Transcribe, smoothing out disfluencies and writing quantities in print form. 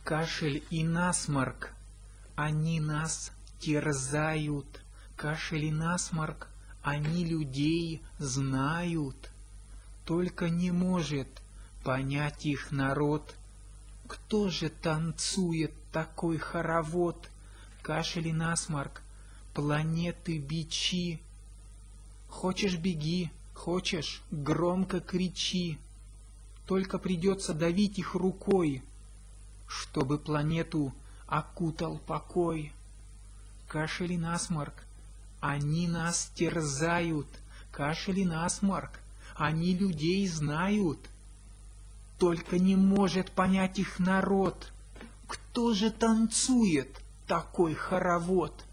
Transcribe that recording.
Кашель и насморк, они нас терзают. Кашель и насморк, они людей знают. Только не может понять их народ. Кто же танцует такой хоровод? Кашель и насморк, планеты бичи. Хочешь — беги, хочешь — громко кричи. Только придется давить их рукой, чтобы планету окутал покой. Кашель и насморк, они нас терзают. Кашель и насморк, они людей знают. Только не может понять их народ. Кто же танцует такой хоровод?